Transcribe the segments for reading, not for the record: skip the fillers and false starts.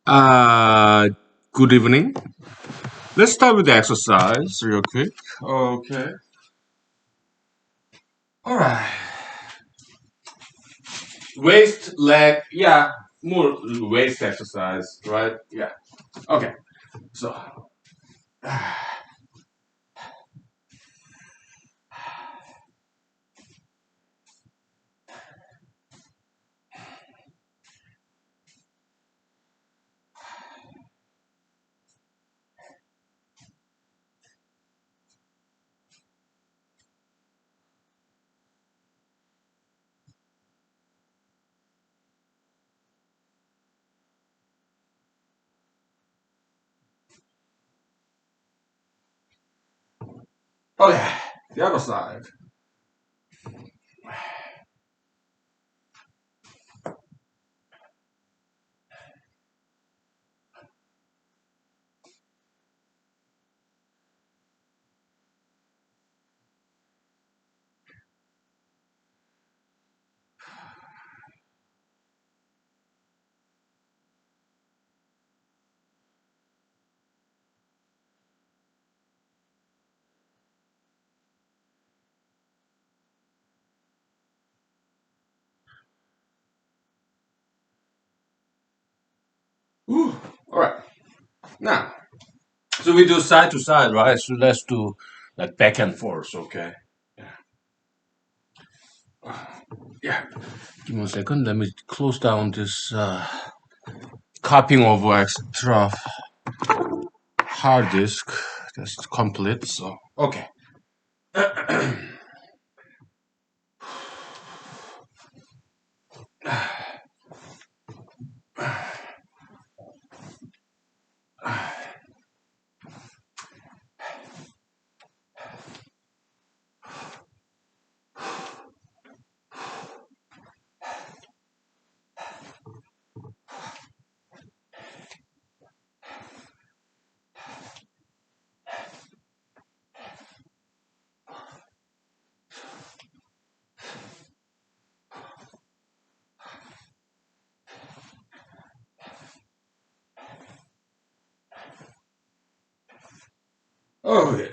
Uh, Good evening. Let's start with the exercise real quick. Okay. All right. Waist, leg, yeah, more waist exercise, right? Yeah. Okay. So, okay, the other side. Ooh, all right. Now, so we do side to side, right? So let's do like back and forth, okay? Yeah. Yeah. Give me a second. Let me close down this copying over extra hard disk. That's complete. So, okay. Okay.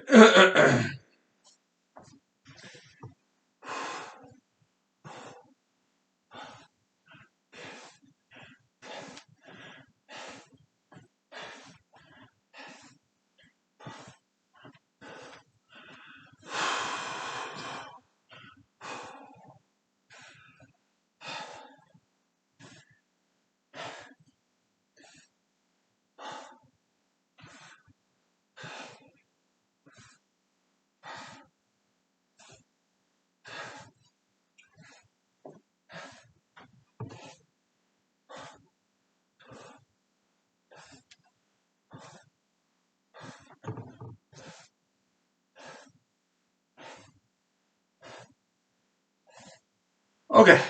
Okay,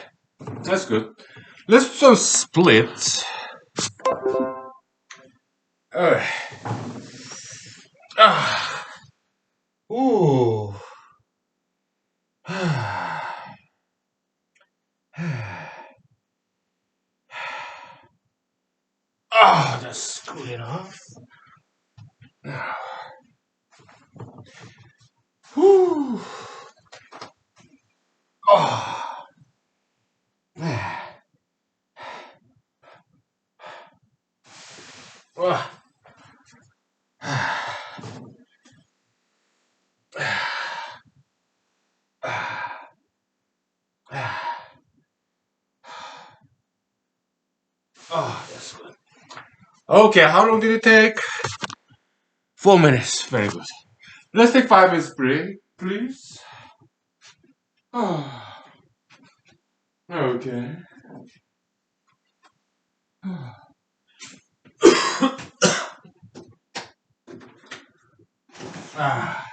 that's good. Let's do some splits. Alright. Ah. Ooh. Ah, that's good enough. Whew. Oh. Oh, that's good. Okay, how long did it take? 4 minutes. Very good. Let's take 5 minutes break, please. Oh, okay. Ah, ah.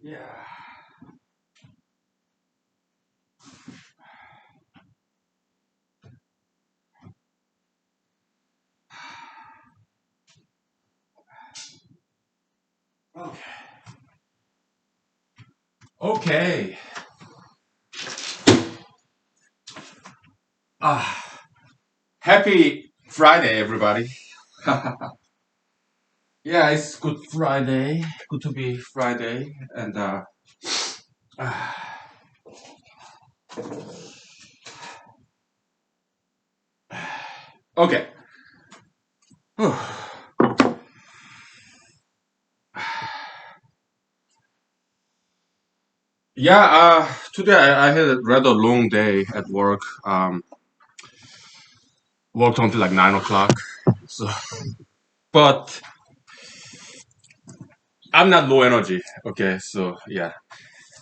Yeah. Okay. Okay. Ah, happy Friday, everybody. Yeah, it's Good Friday. Good to be Friday. And ah, okay. Yeah. Today I had a rather long day at work. Worked until like 9 o'clock. So, but I'm not low energy. Okay. So yeah,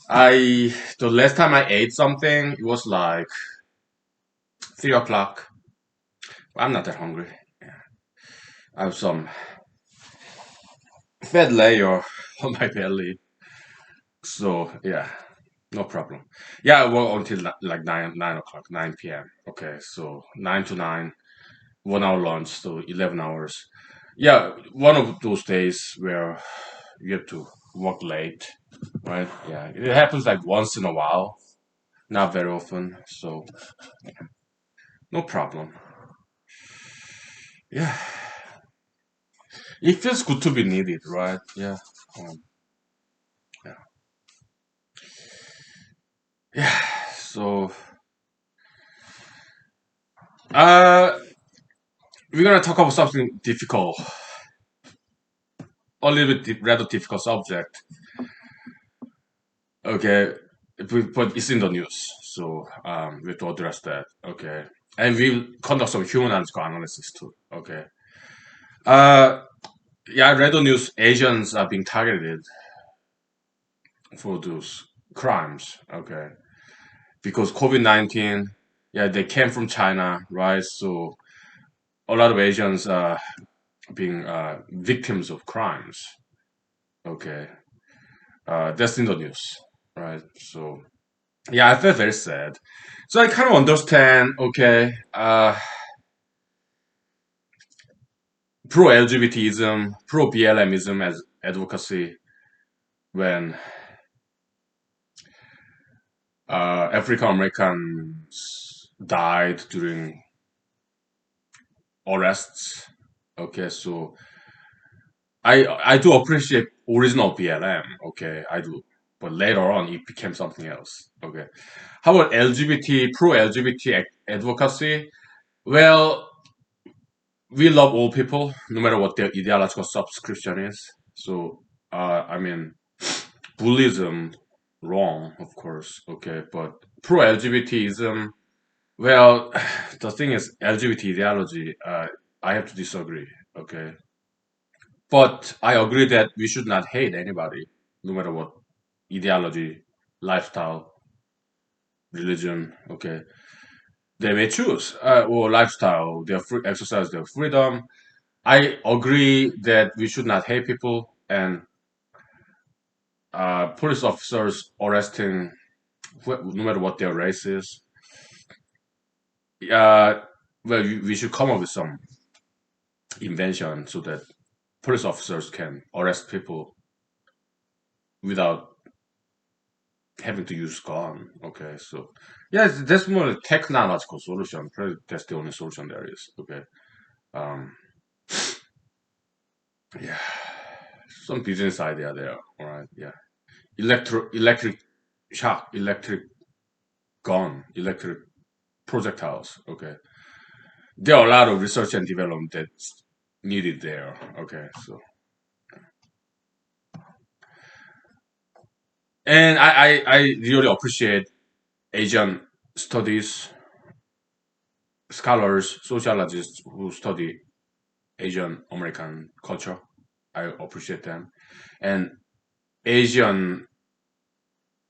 the last time I ate something, it was like 3 o'clock. I'm not that hungry. Yeah. I have some fat layer on my belly. So yeah, no problem. Yeah, I work until like 9 o'clock, 9 p.m. Okay, so 9 to 9, 1 hour lunch, so 11 hours. Yeah, one of those days where you have to work late, right? Yeah, it happens like once in a while, not very often. So no problem. Yeah, it feels good to be needed, right? Yeah. Um, yeah. Yeah. So uh, we're gonna talk about something difficult, a little bit rather difficult subject. Okay, but it's in the news, so we have to address that. Okay, and we'll conduct some humanological analysis too. Okay. Uh, yeah, I read the news. Asians are being targeted for those crimes. Okay, because COVID-19. Yeah, they came from China, right? So a lot of Asians are being victims of crimes. Okay, that's in the news, right? So yeah, I felt very sad. So I kind of understand, okay, pro LGBTism, pro BLMism as advocacy when African Americans died during arrests. Okay, so I do appreciate original BLM. Okay, I do, but later on it became something else. Okay, how about LGBT pro LGBT advocacy? Well, we love all people, no matter what their ideological subscription is. So, I mean, bullyism, wrong, of course, okay, but pro LGBTism, well, the thing is, LGBT ideology, I have to disagree, okay, but I agree that we should not hate anybody, no matter what ideology, lifestyle, religion, okay, they may choose, or lifestyle, their free, exercise their freedom. I agree that we should not hate people and police officers arresting no matter what their race is. Uh, well, we should come up with some invention so that police officers can arrest people without having to use gun. Okay, so yeah, that's more a technological solution. Probably that's the only solution there is. Okay, um, yeah, some business idea there. All right, yeah, electric shock, electric gun, electric projectiles. Okay, there are a lot of research and development that's needed there. Okay, so and I really appreciate Asian studies scholars, sociologists who study Asian American culture. I appreciate them, and Asian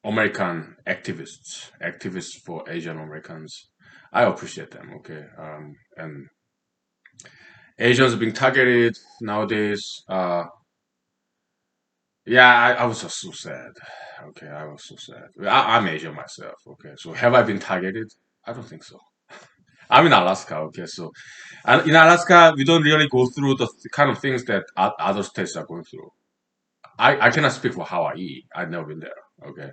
American activists for Asian Americans. I appreciate them. Okay, and Asians being targeted nowadays. Yeah, I was just so sad. Okay, I was so sad. I'm Asian myself. Okay, so have I been targeted? I don't think so. I'm in Alaska. Okay, so and in Alaska, we don't really go through the kind of things that other states are going through. I cannot speak for Hawaii. I've never been there. Okay,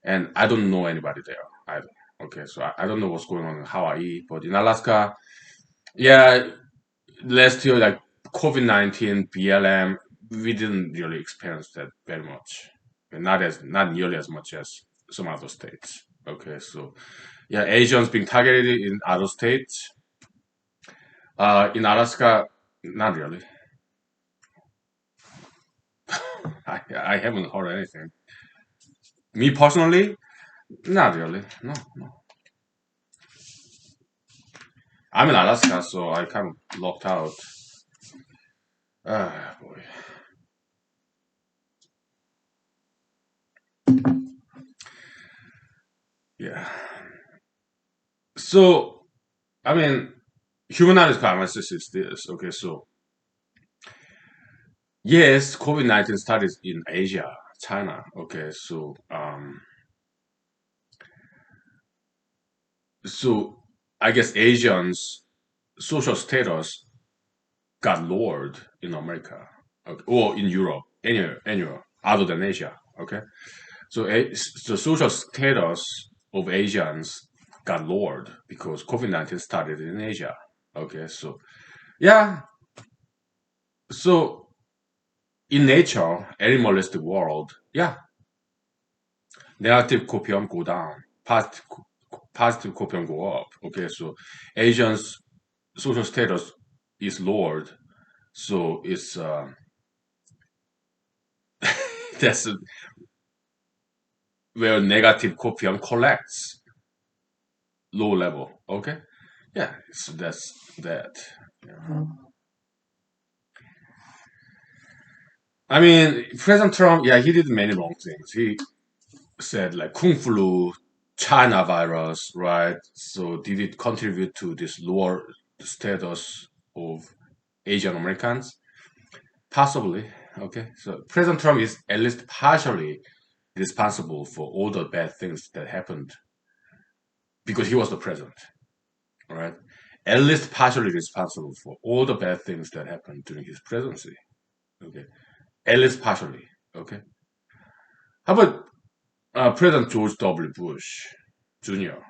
and I don't know anybody there either. Okay, so I don't know what's going on in Hawaii, but in Alaska, yeah, last year like COVID-19, BLM, we didn't really experience that very much, and not nearly as much as some other states. Okay, so yeah, Asians being targeted in other states. In Alaska, not really. I haven't heard anything. Me personally, not really. No, no. I'm in Alaska, so I kind of locked out. Ah, boy. Yeah. So, I mean, humanized analysis is this. Okay, so yes, COVID-19 started in Asia, China. Okay, so I guess Asians' social status got lowered in America, okay, or in Europe, anywhere other than Asia. Okay, so the social status of Asians got lowered because COVID-19 started in Asia. Okay, so yeah, so in nature, animalistic world, yeah, negative copium go down, positive copium go up. Okay, so Asians' social status is lowered, so it's that's where negative copium collects low level. Okay, yeah, so that's that. Yeah. I mean, President Trump, yeah, he did many wrong things. He said like Kung flu, China virus, right? So did it contribute to this lower status of Asian Americans? Possibly. Okay. So President Trump is at least partially responsible for all the bad things that happened because he was the president, all right? At least partially responsible for all the bad things that happened during his presidency. Okay. At least partially. Okay. How about President George W. Bush Jr.?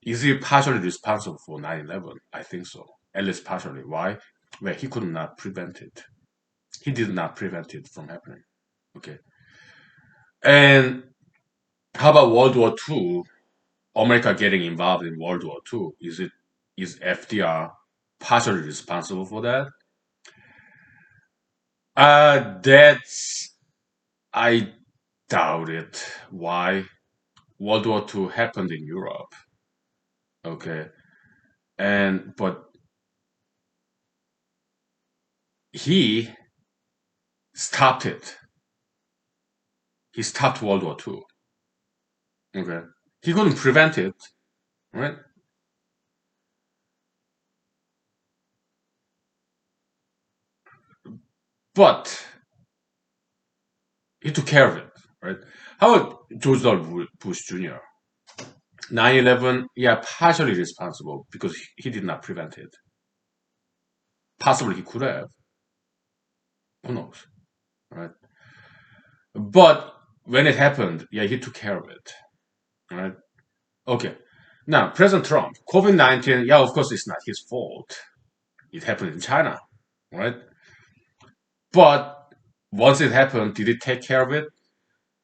Is he partially responsible for 9/11? I think so. At least partially. Why? Well, he could not prevent it. He did not prevent it from happening. Okay. And how about World War II? America getting involved in World War II? Is FDR partially responsible for that? That's I doubt it. Why? World War II happened in Europe. Okay. And but he stopped it. He stopped World War II. Okay. He couldn't prevent it, right? But he took care of it, right? How about George W. Bush Jr.? 9/11, yeah, partially responsible because he did not prevent it. Possibly he could have. Who knows, right? But when it happened, yeah, he took care of it, right? Okay. Now, President Trump, COVID-19, yeah, of course, it's not his fault. It happened in China, right? But once it happened, did he take care of it?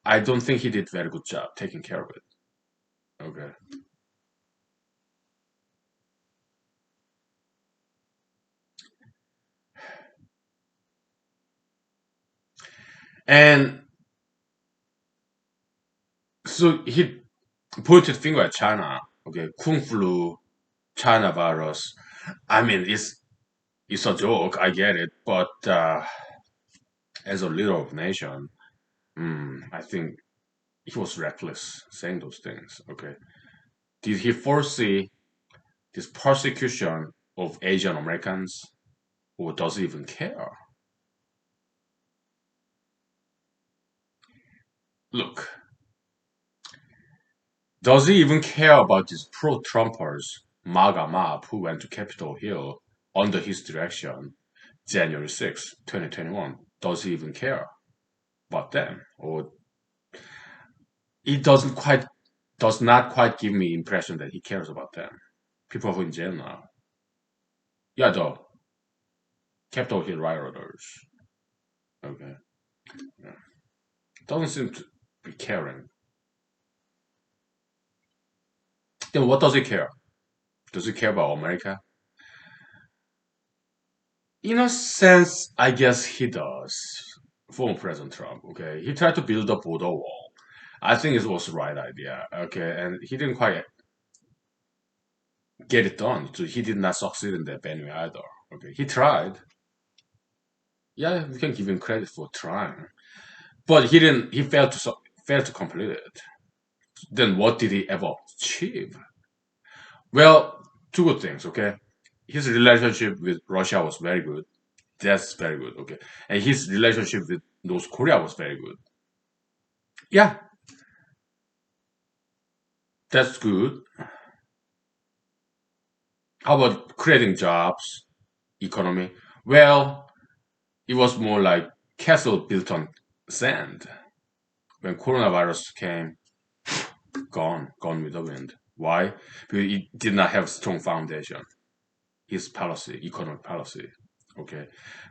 I don't think he did a very good job taking care of it. Okay. And so he pointed finger at China. Okay, Kung flu, China virus. I mean, it's a joke. I get it, but as a leader of nation, I think he was reckless saying those things. Okay, did he foresee this persecution of Asian Americans, or does he even care? Look, does he even care about these pro-Trumpers, MAGA mob, who went to Capitol Hill under his direction January 6th, 2021? Does he even care about them? Or it does not quite give me impression that he cares about them. People who in jail now. Yeah, the Capitol Hill rioters. Okay. Yeah. Doesn't seem to be caring. Then what does he care? Does he care about America? In a sense, I guess he does. Former President Trump, okay? He tried to build a border wall. I think it was the right idea, okay? And he didn't quite get it done. So he did not succeed in that anyway either. Okay, he tried. Yeah, we can give him credit for trying, but he didn't. He failed to complete it. Then what did he ever achieve? Well, two good things. Okay, his relationship with Russia was very good. That's very good. Okay, and his relationship with North Korea was very good. Yeah, that's good. How about creating jobs, economy? Well, it was more like castle built on sand. When coronavirus came, gone with the wind. Why? Because it did not have strong foundation. His policy, economic policy. Okay,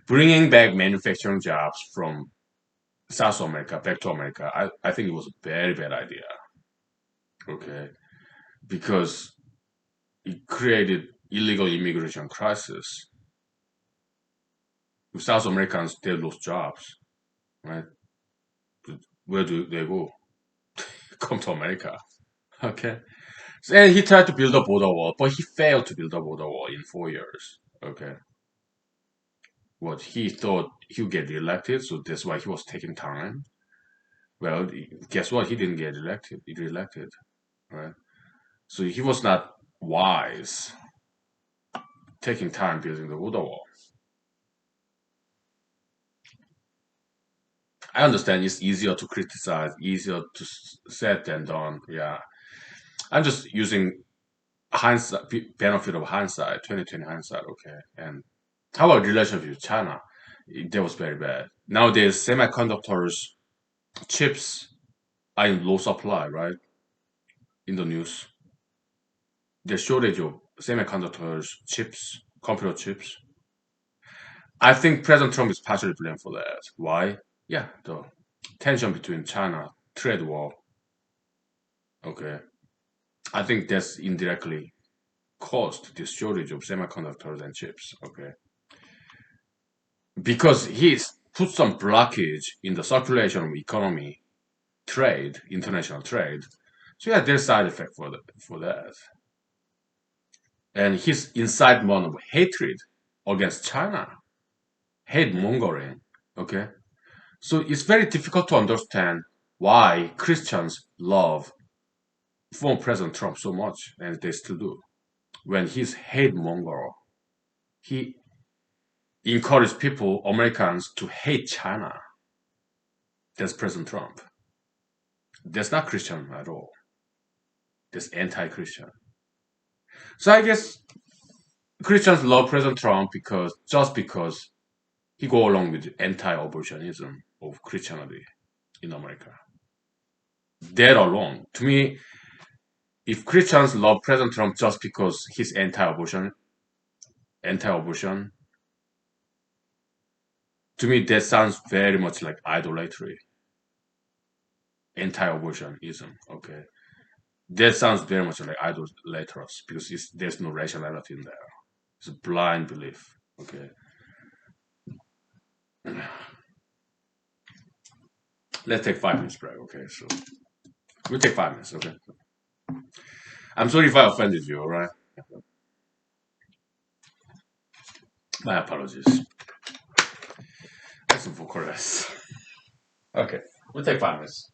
bringing back manufacturing jobs from South America back to America, I think it was a very bad idea. Okay, because it created illegal immigration crisis. With South Americans, they lost jobs, right? Where do they go? Come to America. Okay, and he tried to build a border wall, but he failed to build a border wall in 4 years. Okay, what he thought he'll get elected, so that's why he was taking time. Well, guess what? He didn't get elected. He reelected, right? So he was not wise taking time building the border wall. I understand it's easier to criticize, easier to said than done. Yeah, I'm just using hindsight, benefit of hindsight, 2020 hindsight. Okay, and how about relationship with China? That was very bad. Nowadays, semiconductors, chips are in low supply, right? In the news, the shortage of semiconductors, chips, computer chips. I think President Trump is partially blamed for that. Why? Yeah, the tension between China, trade war. Okay, I think that's indirectly caused this shortage of semiconductors and chips. Okay, because he's put some blockage in the circulation of economy, trade, international trade. So yeah, there's side effect for that. And his incitement of hatred against China, hate mongering. Okay, so it's very difficult to understand why Christians love former President Trump so much, and they still do. When he's hate monger, he encouraged people, Americans, to hate China. That's President Trump. That's not Christian at all. That's anti-Christian. So I guess Christians love President Trump because he go along with anti-abortionism of Christianity in America. That alone, to me, if Christians love President Trump just because he's anti-abortion, to me that sounds very much like idolatry, anti-abortionism. Okay, that sounds very much like idolatrous because there's no rationality in there. It's a blind belief. Okay, let's take 5 minutes break. Okay, so we take 5 minutes. Okay, I'm sorry if I offended you. All right, my apologies. That's for correct. Okay, we'll take 5 minutes.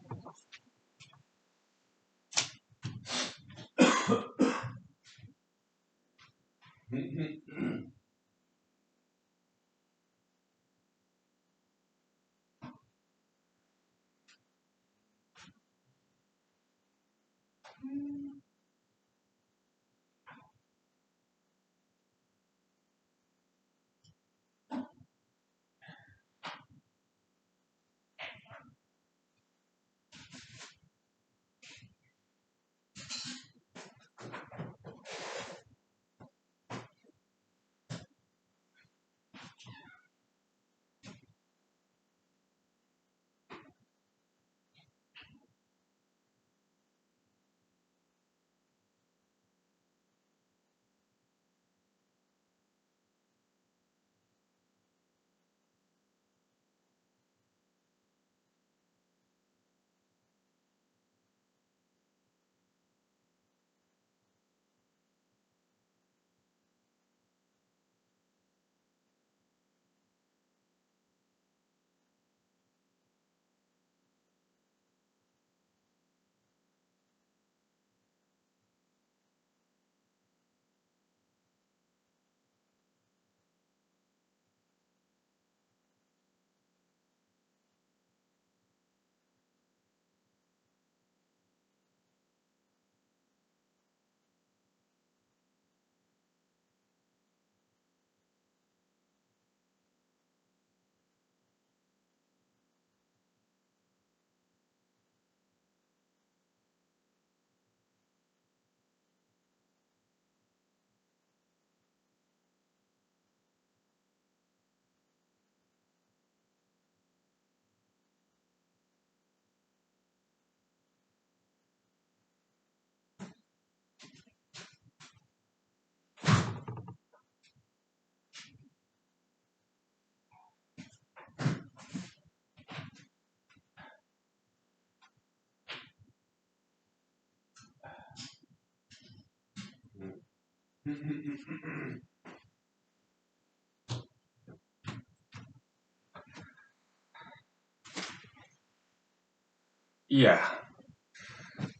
Yeah.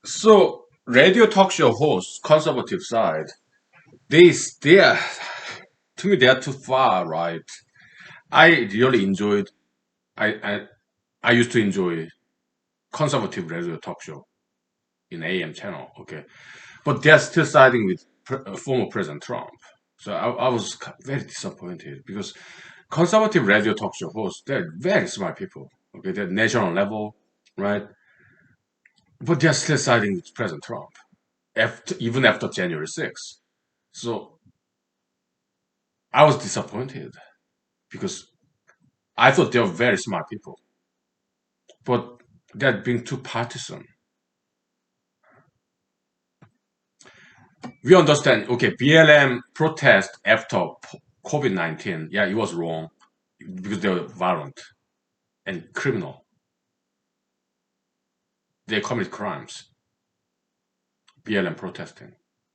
So radio talk show hosts, conservative side, they are, to me they are too far right. I really enjoyed. I I used to enjoy conservative radio talk show in AM channel. Okay, but they're still siding with former President Trump. So I was very disappointed because conservative radio talk show hosts, they're very smart people. Okay, they're national level, right? But they're still siding with President Trump, even after January 6th. So I was disappointed because I thought they were very smart people, but they're being too partisan. We understand, okay, BLM protest after COVID-19, yeah, it was wrong because they were violent and criminal. They commit crimes, BLM protesting.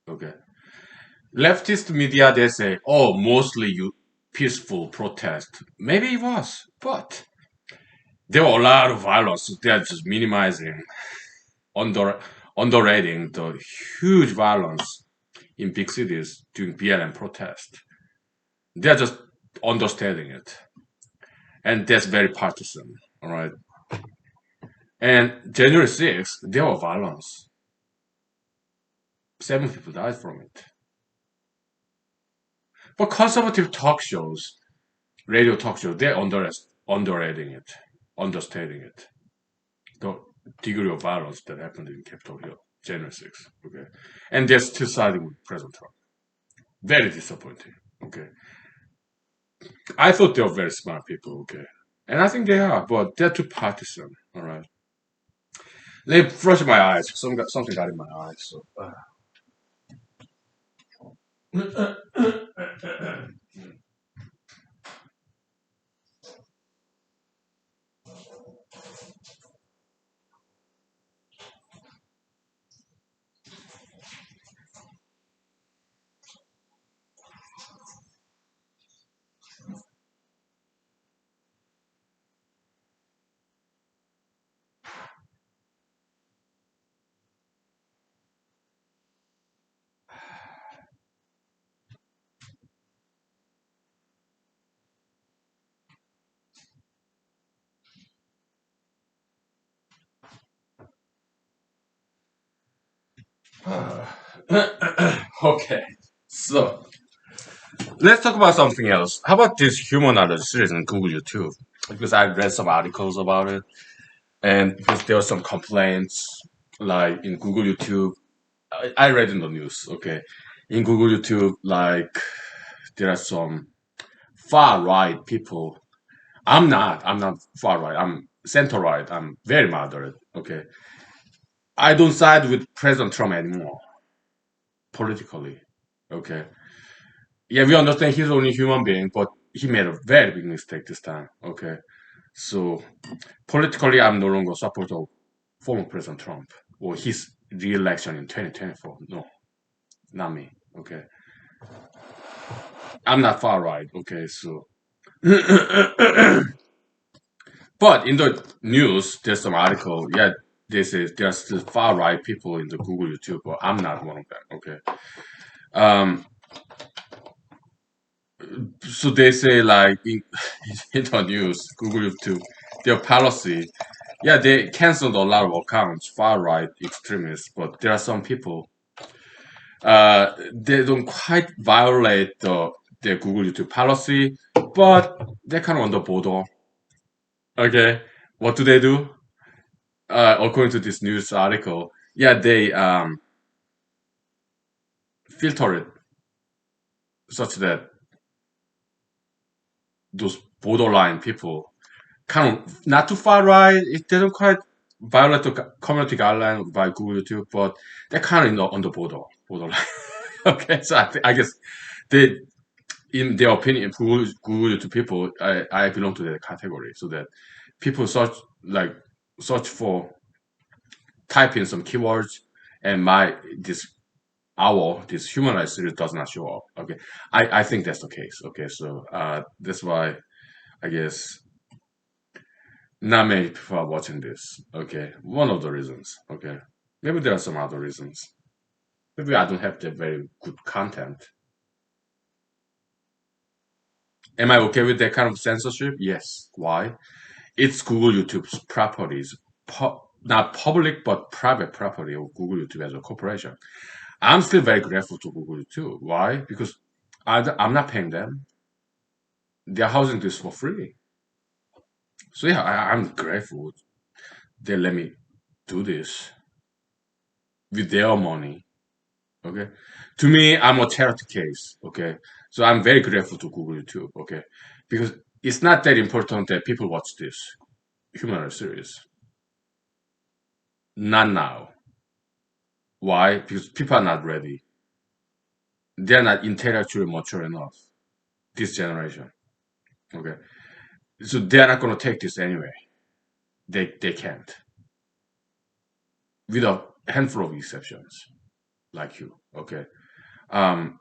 Okay. Leftist media, they say, oh, mostly you peaceful protest. Maybe it was, but there were a lot of violence. They're just minimizing, under underrating the huge violence in big cities during BLM protest. They're just understating it. And that's very partisan. All right. And January 6th, there was violence. 7 people died from it. But conservative talk shows, radio talk shows, they're underrating it, understating it. The degree of violence that happened in Capitol Hill, January 6th. Okay. And they're still siding with President Trump. Very disappointing. Okay. I thought they were very smart people. Okay. And I think they are, but they're too partisan. All right. Let me brush my eyes. Something got in my eyes. So. Okay, so let's talk about something else. How about this humanology series on Google YouTube? Because I read some articles about it, and because there were some complaints, like in Google YouTube, I read in the news. Okay, in Google YouTube, like there are some far right people. I'm not. I'm not far right. I'm center right. I'm very moderate. Okay, I don't side with President Trump anymore politically. Okay, yeah, we understand he's only human being, but he made a very big mistake this time. Okay, so politically, I'm no longer supporter of former President Trump or his re-election in 2024. No, not me. Okay, I'm not far right. Okay, so but in the news, there's some article. Yeah, this is there's still far right people in the Google YouTube, but I'm not one of them. Okay, um, so they say like in the news, Google YouTube, their policy, yeah, they canceled a lot of accounts, far right extremists, but there are some people, they don't quite violate the Google YouTube policy, but they're kind of on the border. Okay, what do they do? According to this news article, yeah, they filter it such that those borderline people kind of not too far right. It didn't quite violate the community guideline by Google YouTube, but they're kind of on the borderline. Okay, so I guess they, in their opinion, Google YouTube people, I belong to that category. So that people search for type in some keywords, and my this humanized series does not show up. Okay, I think that's the case. Okay, so that's why I guess not many people are watching this. Okay, one of the reasons. Okay, maybe there are some other reasons. Maybe I don't have the very good content. Am I okay with that kind of censorship? Yes. Why? It's Google YouTube's properties, not public but private property of Google YouTube as a corporation. I'm still very grateful to Google YouTube. Why? Because I'm not paying them. They're housing this for free. So yeah, I'm grateful they let me do this with their money. Okay. To me, I'm a charity case. Okay. So I'm very grateful to Google YouTube. Okay. Because it's not that important that people watch this human series. Not now. Why? Because people are not ready. They're not intellectually mature enough. This generation. Okay. So they're not gonna take this anyway. They can't. With a handful of exceptions, like you. Okay. Um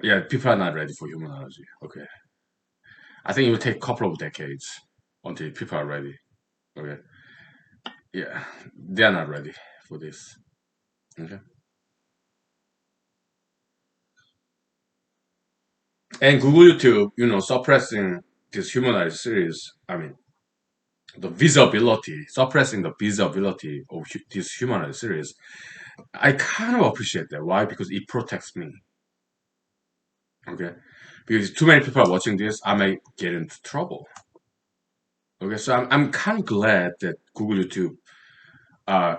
yeah, people are not ready for humanology. Okay. I think it will take a couple of decades until people are ready. Okay. Yeah. They're not ready for this. Okay. And Google YouTube, suppressing this humanized series, I mean, suppressing the visibility of this humanized series, I kind of appreciate that. Why? Because it protects me. Okay. Because too many people are watching this, I may get into trouble. Okay. So I'm kind of glad that Google YouTube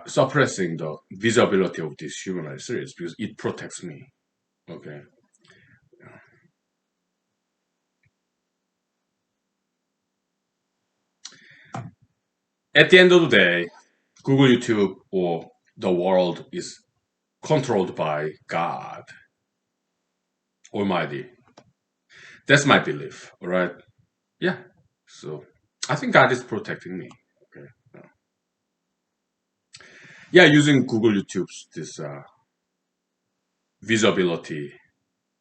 suppressing the visibility of this humanized series because it protects me. Okay. At the end of the day, Google YouTube or the world is controlled by God Almighty. That's my belief. All right. Yeah. So I think God is protecting me. Okay. Yeah, using Google YouTube's this visibility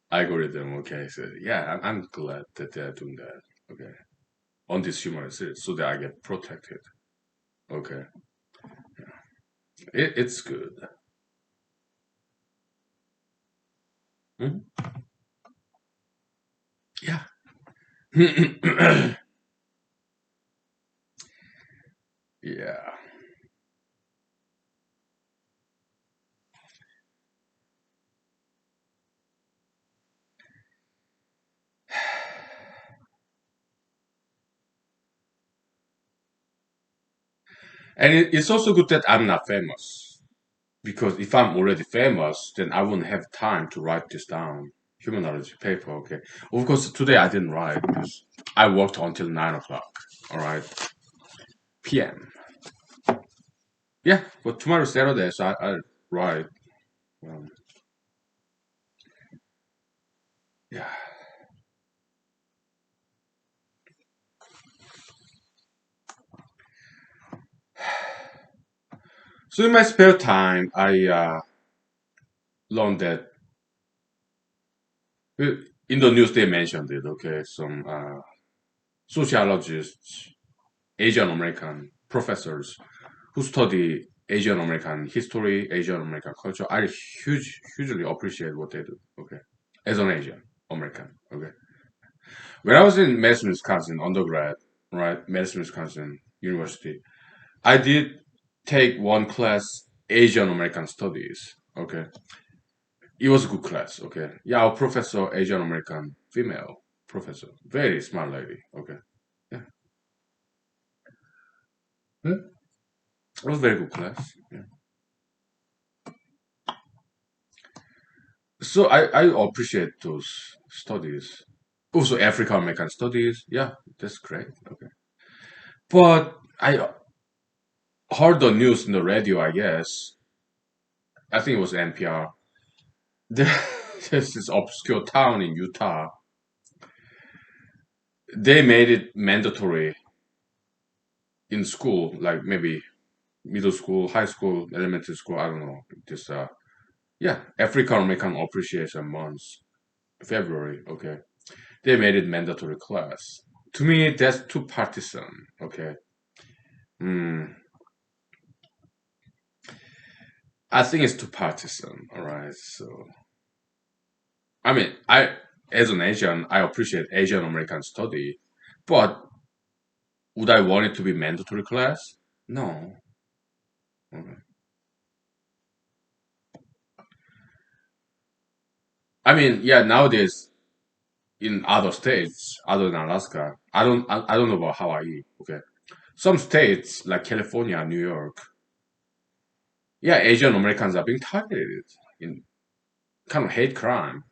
algorithm. Okay. So yeah, I'm glad that they're doing that. Okay. On this human series, so that I get protected. Okay. It's good. Mhm. Yeah. Yeah. And it's also good that I'm not famous. Because if I'm already famous, then I wouldn't have time to write this down. Humanology paper, okay. Of course, today I didn't write because I worked until 9 o'clock. All right, p.m. Yeah, but tomorrow's Saturday, so I write. Um, yeah. So in my spare time, I learned that in the news they mentioned it. Okay, some sociologists, Asian American professors who study Asian American history, Asian American culture. I hugely appreciate what they do. Okay, as an Asian American. Okay, when I was in Madison, Wisconsin, undergrad, right, Madison, Wisconsin University, I did take one class, Asian American Studies. Okay, it was a good class. Okay, yeah, our professor, Asian American female professor, very smart lady. Okay, yeah, it was a very good class. Yeah. So I appreciate those studies. Also, African American studies. Yeah, that's great. Okay, but I heard the news in the radio. I guess I think it was NPR. There, there's this obscure town in Utah. They made it mandatory in school, like maybe middle school, high school, elementary school. I don't know. This yeah, African American Appreciation Month, February. Okay, they made it mandatory class. To me, that's too partisan. Okay. Hmm. I think it's too partisan. All right. So, I mean, as an Asian, I appreciate Asian American study, but would I want it to be mandatory class? No. Okay. I mean, yeah, nowadays in other states other than Alaska, I don't know about Hawaii. Okay. Some states like California, New York, yeah, Asian Americans are being targeted in kind of hate crime,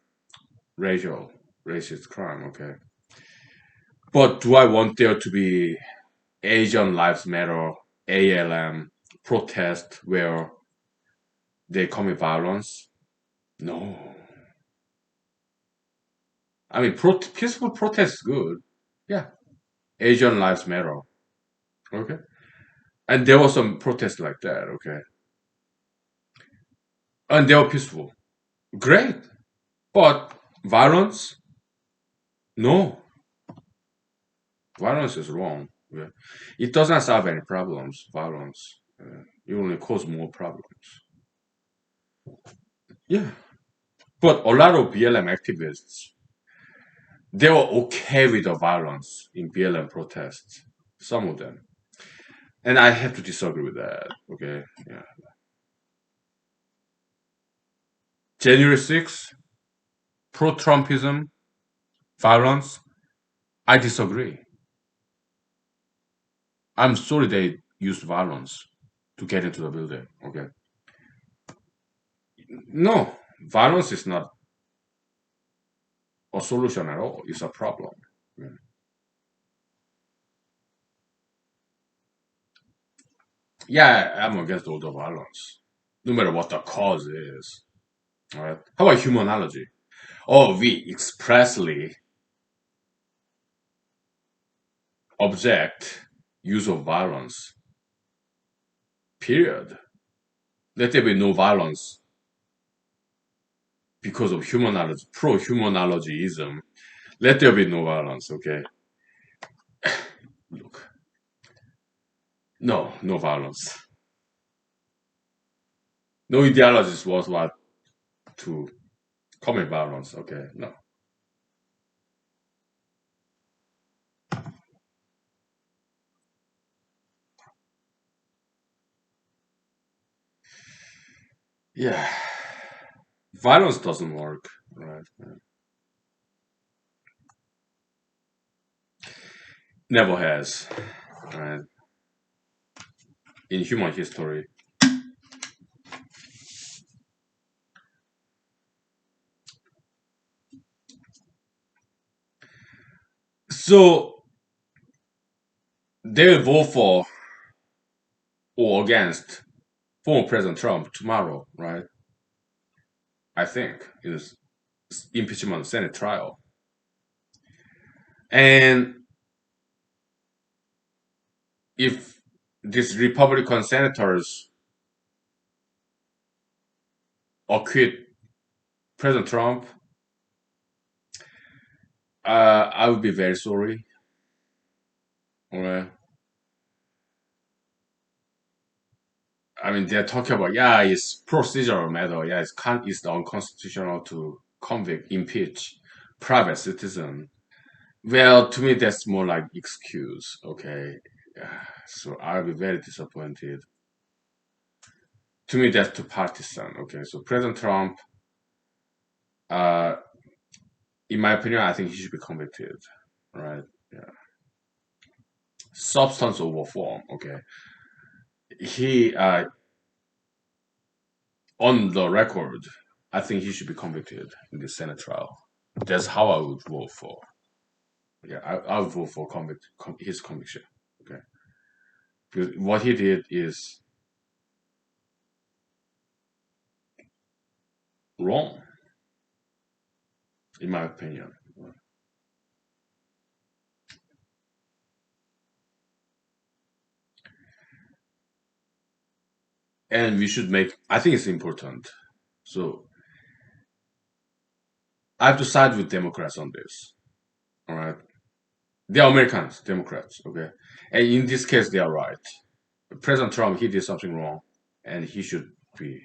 racial, racist crime. Okay. But do I want there to be Asian Lives Matter, ALM, protest where they commit violence? No. I mean, peaceful protest is good. Yeah. Asian Lives Matter. Okay. And there was some protests like that. Okay. And they were peaceful. Great. But violence? No. Violence is wrong. Yeah. It doesn't solve any problems. Violence. It only cause more problems. Yeah. But a lot of BLM activists, they were okay with the violence in BLM protests. Some of them. And I have to disagree with that. Okay. Yeah. January 6th, pro Trumpism, violence. I disagree. I'm sorry they used violence to get into the building. Okay. No, violence is not a solution at all. It's a problem. Yeah, yeah, I'm against all the violence, no matter what the cause is. All right. How about humanology? Oh, we expressly object use of violence. Period. Let there be no violence because of humanology, pro-humanologyism. Let there be no violence. Okay. Look, no, no violence. No ideologies was what to commit violence. Okay. No. Yeah. Violence doesn't work. Right. Never has. Right. in human history. So they'll vote for or against former President Trump tomorrow, right? I think in this impeachment Senate trial. And if these Republican senators acquit President Trump, I would be very sorry. Okay. I mean, they're talking about, yeah, it's procedural matter. Yeah, it's unconstitutional to convict, impeach private citizen. Well, to me, that's more like excuse. Okay. So I'll be very disappointed. To me, that's too partisan. Okay. So President Trump, uh, in my opinion, I think he should be convicted. Right. Yeah. Substance over form. Okay. He, on the record, I think he should be convicted in the Senate trial. That's how I would vote for. Yeah, I would vote for his conviction. Okay, because what he did is wrong, in my opinion. And we should make. I think it's important. So I have to side with Democrats on this. All right, they are Americans, Democrats. Okay, and in this case, they are right. President Trump, he did something wrong, and he should be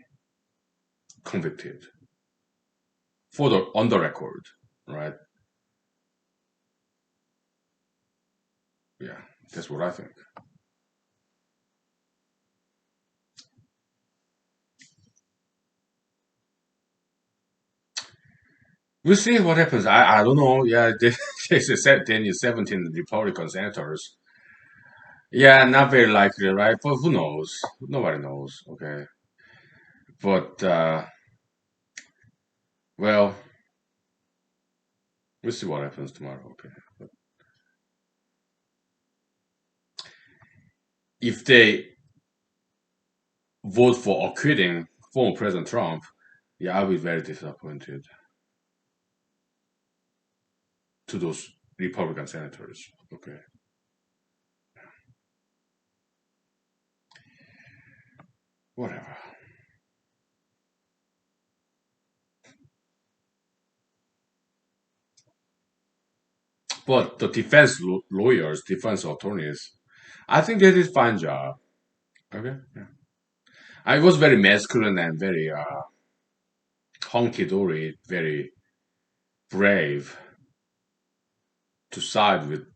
convicted for the on the record. Right? Yeah, that's what I think. We'll see what happens. I don't know. Yeah, they said then you 17 Republican senators. Yeah, not very likely, right? But who knows? Nobody knows. Okay, but well, we'll see what happens tomorrow. Okay, but if they vote for acquitting former President Trump, yeah, I'll be very disappointed to those Republican senators. Okay, whatever. But the defense lawyers, defense attorneys, I think they did fine job. Okay, yeah. I was very masculine and very hunky dory, very brave to side with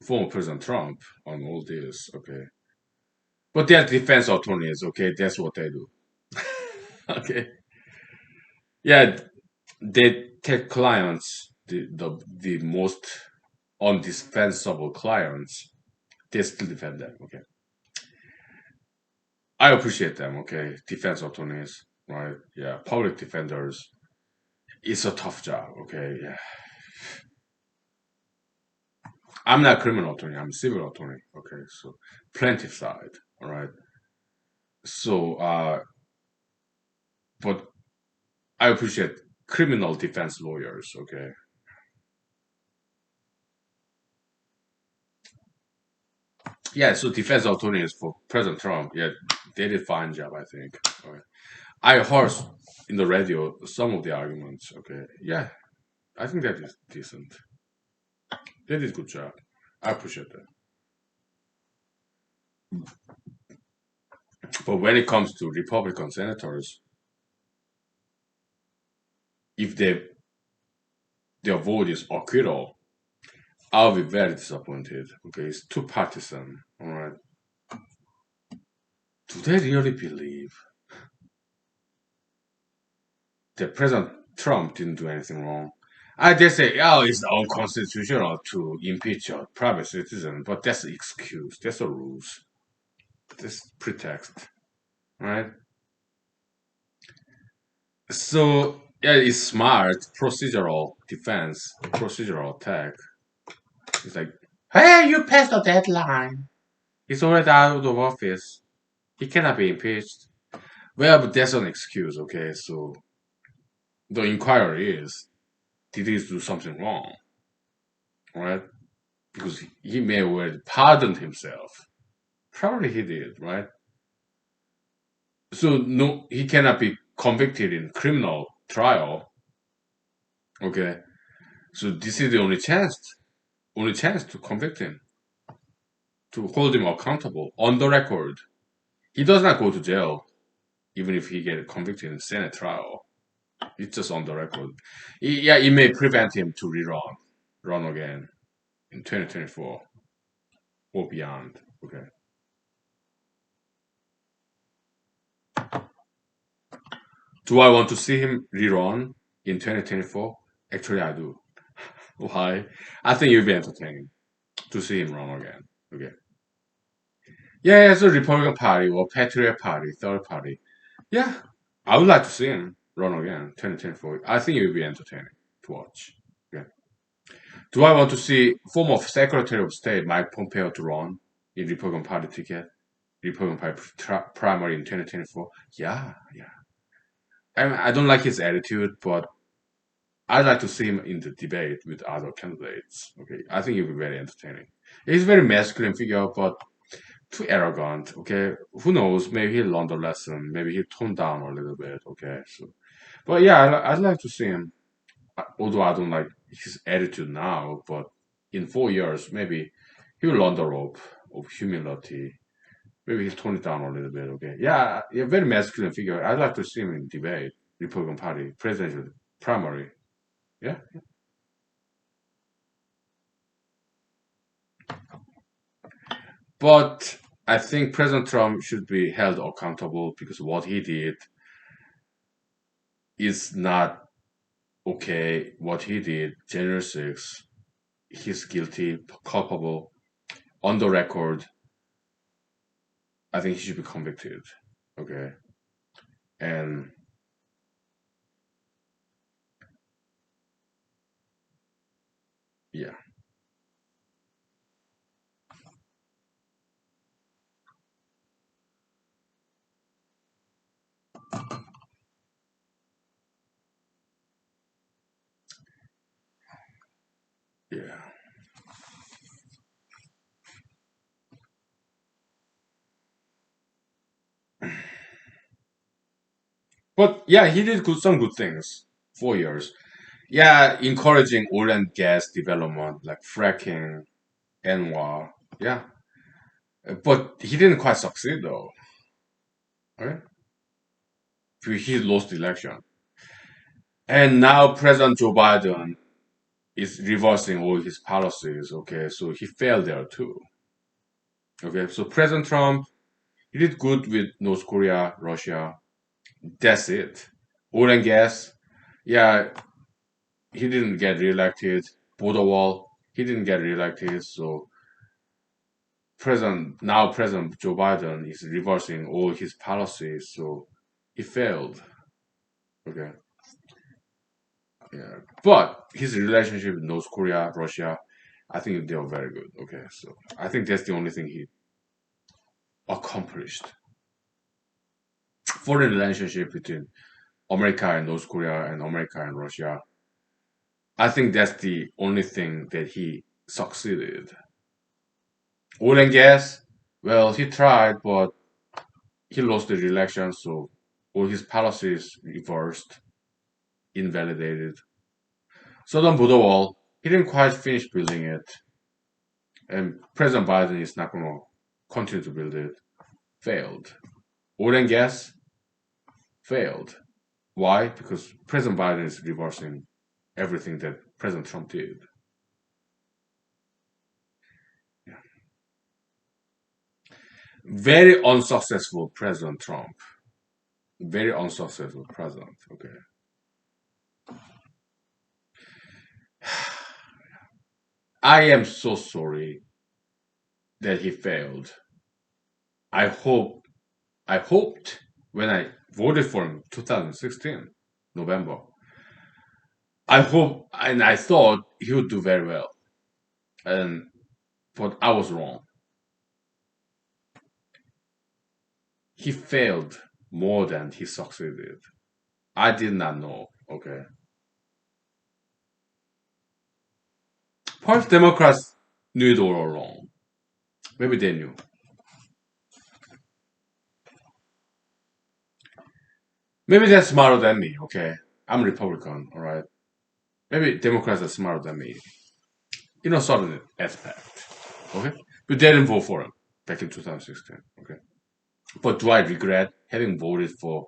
former President Trump on all this. Okay, but they're defense attorneys. Okay, that's what they do. Okay, yeah, they take clients, the most undefensible clients. They still defend them. Okay, I appreciate them. Okay, defense attorneys, right? Yeah, public defenders. It's a tough job. Okay, yeah. I'm not a criminal attorney. I'm a civil attorney. Okay, so plaintiff side. All right. So, but I appreciate criminal defense lawyers. Okay. Yeah. So defense attorneys for President Trump. Yeah, they did fine job. I think. All right. I heard in the radio some of the arguments. Okay. Yeah, I think that is decent. They did good job. I appreciate that. But when it comes to Republican senators, if their vote is acquittal, I'll be very disappointed. Okay, it's too partisan. All right. Do they really believe that President Trump didn't do anything wrong? I just say, oh, it's unconstitutional to impeach a private citizen, but that's an excuse. That's a rules. This pretext, right? So yeah, it's smart procedural defense, procedural attack. It's like, hey, you passed the deadline. He's already out of office. He cannot be impeached. Well, but that's an excuse, okay? So the inquiry is, did he do something wrong, right? Because he may have already pardoned himself. Probably he did, right? So no, he cannot be convicted in criminal trial, okay? So this is the only chance to convict him, to hold him accountable on the record. He does not go to jail, even if he get convicted in Senate trial. It's just on the record. Yeah, it may prevent him to run again in 2024 or beyond. Okay. Do I want to see him rerun in 2024? Actually, I do. Why? I think it would be entertaining to see him run again. Okay. Yeah, it's a Republican Party or Patriot Party, third party. Yeah, I would like to see him run again, 2024. I think it would be entertaining to watch. Yeah. Do I want to see former Secretary of State Mike Pompeo to run in Republican Party ticket, Republican Party primary in 2024? Yeah, yeah. I don't like his attitude, but I'd like to see him in the debate with other candidates. Okay, I think it would be very entertaining. He's a very masculine figure, but too arrogant. Okay, who knows? Maybe he learned a lesson. Maybe he toned down a little bit. Okay, so, but yeah, I'd like to see him. Although I don't like his attitude now, but in 4 years, maybe he will learn the rope of humility. Maybe he'll tone it down a little bit. Okay, yeah, yeah, very masculine figure. I'd like to see him in debate, Republican Party presidential primary. Yeah, but I think President Trump should be held accountable because what he did is not okay. What he did, January 6th, he's guilty, culpable, on the record. I think he should be convicted. Okay, and yeah, yeah. But yeah, he did some good things. 4 years. Yeah, encouraging oil and gas development like fracking, NWA. Yeah, but he didn't quite succeed though. Right? He lost the election. And now President Joe Biden is reversing all his policies. Okay, so he failed there too. Okay, so President Trump, he did good with North Korea, Russia. That's it. Oil and gas, yeah, he didn't get reelected. Border wall, he didn't get reelected. So President Joe Biden is reversing all his policies. So he failed. Okay, yeah, but his relationship with North Korea, Russia, I think they are very good. Okay, so I think that's the only thing he accomplished. Foreign relationship between America and North Korea and America and Russia. I think that's the only thing that he succeeded. Oil and gas, well, he tried, but he lost the election, so all his policies reversed, invalidated. Southern border wall, he didn't quite finish building it, and President Biden is not going to continue to build it. Failed. Oil and gas, failed. Why? Because President Biden is reversing everything that President Trump did. Yeah. Very unsuccessful President Trump. Very unsuccessful president. Okay. I am so sorry that he failed. I hope I hoped when I voted for him 2016 November. I hope and I thought he would do very well, and but I was wrong. He failed more than he succeeded. I did not know. Okay, perhaps Democrats knew it all along. Maybe they knew. Maybe they're smarter than me. Okay, I'm Republican. All right. Maybe Democrats are smarter than me in a certain aspect. Okay, but they didn't vote for him back in 2016. Okay, but do I regret having voted for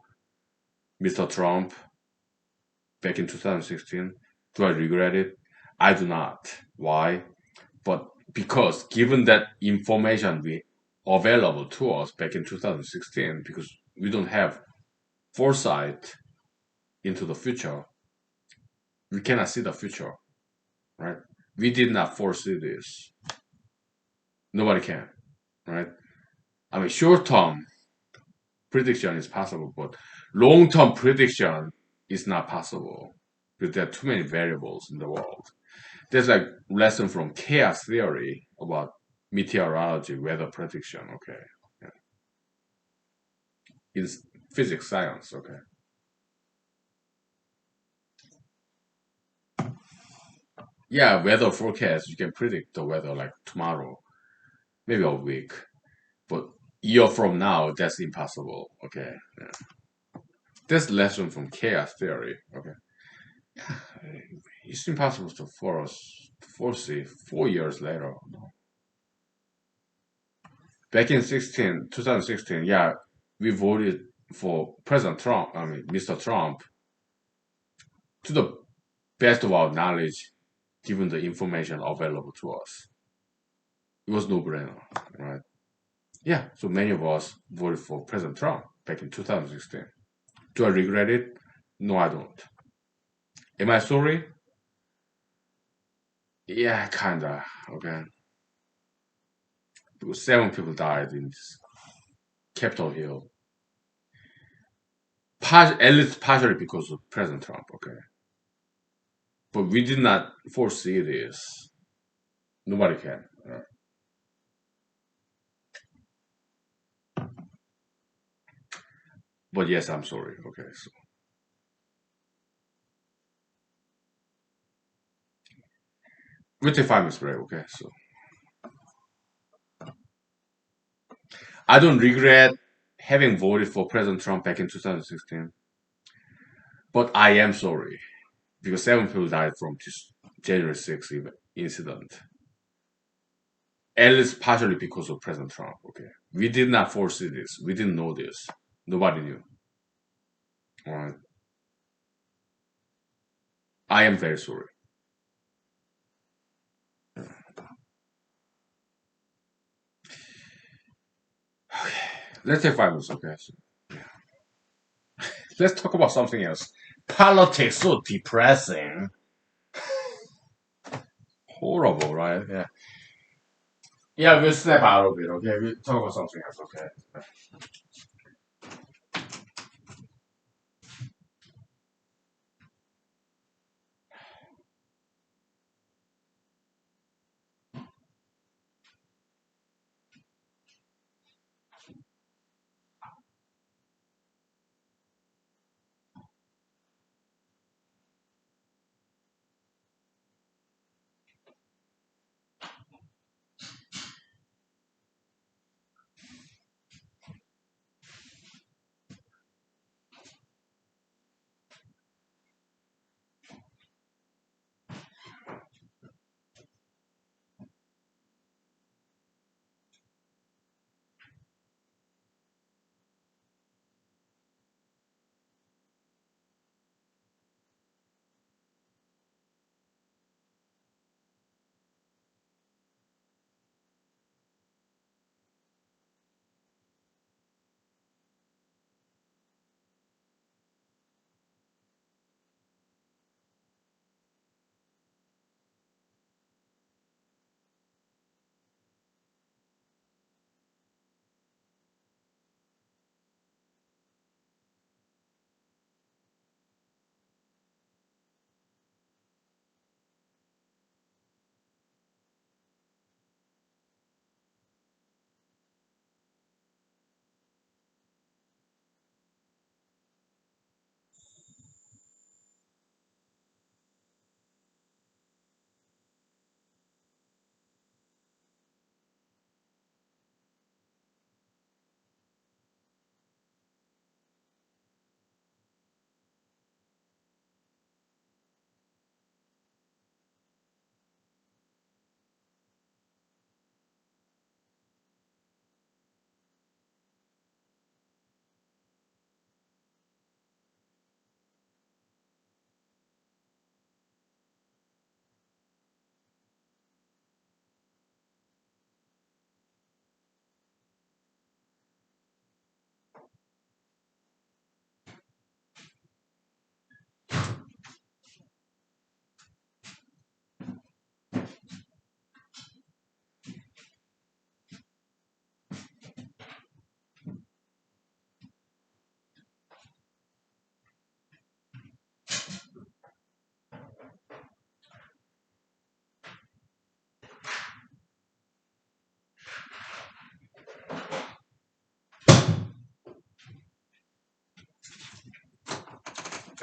Mr. Trump back in 2016? Do I regret it? I do not. Why? But because given that information we available to us back in 2016, because we don't have foresight into the future, we cannot see the future, right? We did not foresee this. Nobody can, right? I mean, short term prediction is possible, but long term prediction is not possible because there are too many variables in the world. There's like lesson from chaos theory about meteorology, weather prediction. Okay, yeah. It's physics science. Okay, yeah, weather forecast. You can predict the weather like tomorrow, maybe a week, but year from now, that's impossible. Okay, yeah. That's lesson from chaos theory. Okay, it's impossible to foresee 4 years later. Back in 2016, yeah, we voted for President Trump, I mean, Mr. Trump, to the best of our knowledge, given the information available to us. It was no brainer, right? Yeah, so many of us voted for President Trump back in 2016. Do I regret it? No, I don't. Am I sorry? Yeah, kinda. Okay. Because 7 people died in Capitol Hill. At least partially because of President Trump, okay? But we did not foresee this. Nobody can. But yes, I'm sorry. Okay, so we take 5 minutes break. Okay, so I don't regret having voted for President Trump back in 2016, but I am sorry because 7 people died from this January 6th incident. At least partially because of President Trump. Okay, we did not foresee this. We didn't know this. Nobody knew. All right, I am very sorry. Okay, let's take 5 minutes. Okay, so let's talk about something else. Politics so depressing, horrible, right? Yeah. Yeah, we'll snap out of it, okay? We'll talk about something else, okay?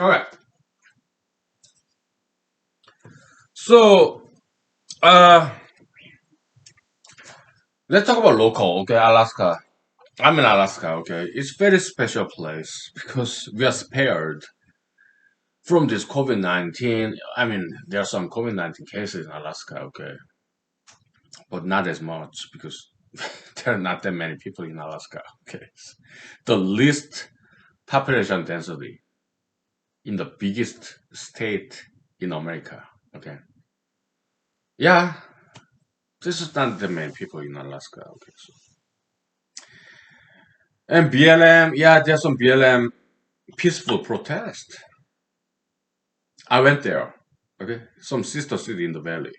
All right. So, uh, let's talk about local. Okay, Alaska. I'm in Alaska. Okay, it's very special place because we are spared from this COVID-19. I mean, there are some COVID-19 cases in Alaska. Okay, but not as much because there are not that many people in Alaska. Okay, the least population density in the biggest state in America. Okay, yeah, this is not that many people in Alaska. Okay, so. And BLM, yeah, there's some BLM peaceful protest. I went there. Okay, some sister city in the valley.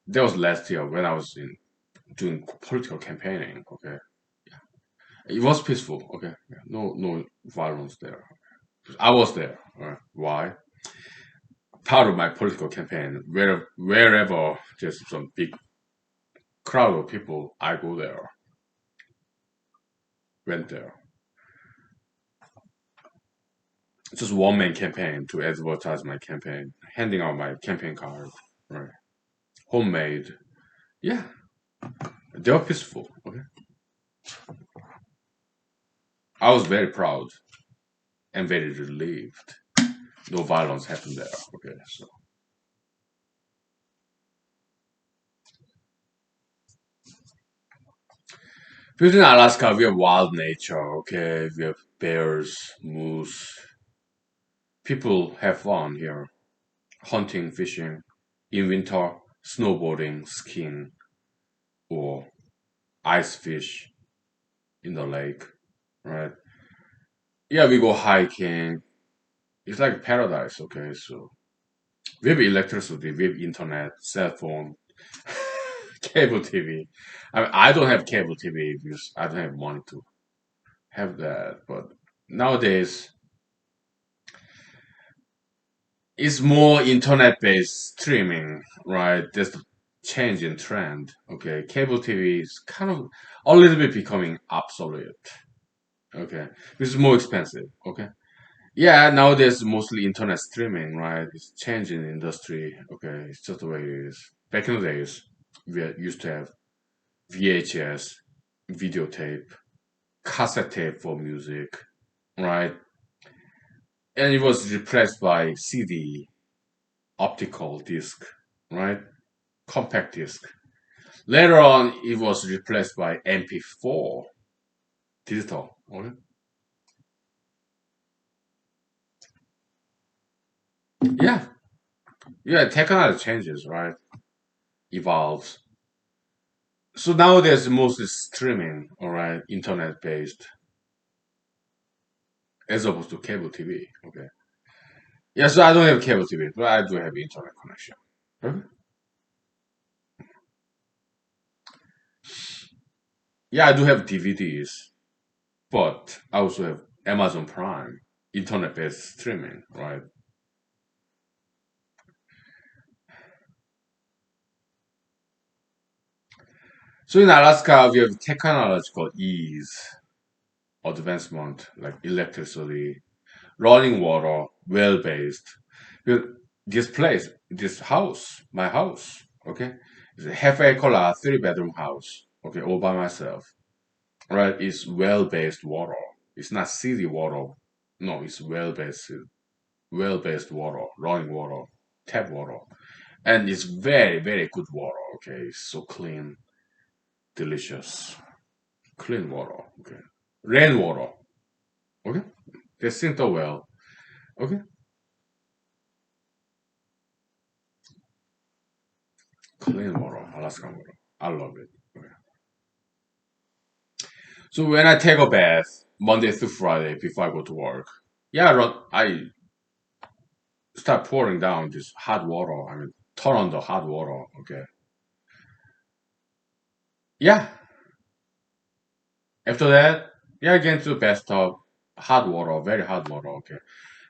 That was last year when I was in doing political campaigning. Okay, it was peaceful. Okay, yeah, no violence there. I was there. Why? Part of my political campaign, wherever there's some big crowd of people, I go there. Went there. Just one man campaign to advertise my campaign, handing out my campaign card. Right, homemade. Yeah, they were peaceful. Okay, I was very proud and very relieved. No violence happened there. Okay, so because in Alaska we have wild nature. Okay, we have bears, moose. People have fun here, hunting, fishing. In winter, snowboarding, skiing, or ice fish in the lake. Right? Yeah, we go hiking. It's like paradise. Okay, so we have electricity, we have internet, cell phone, cable TV. I mean, I don't have cable TV because I don't have money to have that. But nowadays, it's more internet-based streaming, right? There's the change in trend. Okay, cable TV is kind of a little bit becoming obsolete. Okay, it's more expensive. Okay, yeah, nowadays mostly internet streaming, right? It's changing the industry. Okay, it's just the way it is. Back in the days, we used to have VHS, videotape, cassette tape for music, right? And it was replaced by CD, optical disc, right? Compact disc. Later on, it was replaced by MP4, digital. Okay? Yeah, yeah. Technology changes, right? Evolves. So nowadays, mostly streaming, all right, internet based, as opposed to cable TV. Okay. Yeah, so I don't have cable TV, but I do have internet connection. Okay. Yeah, I do have DVDs, but I also have Amazon Prime, internet based streaming, right? So in Alaska, we have technological ease, advancement like electricity, running water, well based. This place, this house, my house, okay, it's a half acre lot, 3 bedroom house, okay, all by myself, right? It's well based water. It's not city water. No, it's well based water, running water, tap water. And it's very, very good water, okay? It's so clean, delicious, clean water, okay? Rainwater, okay? They sink the well, okay? Clean water, Alaskan water. I love it. Okay. So when I take a bath Monday through Friday before I go to work, yeah, I start pouring down this hot water. I mean, turn on the hot water. Okay. Yeah. After that, yeah, I get into the bathtub, hot water, very hot water. Okay.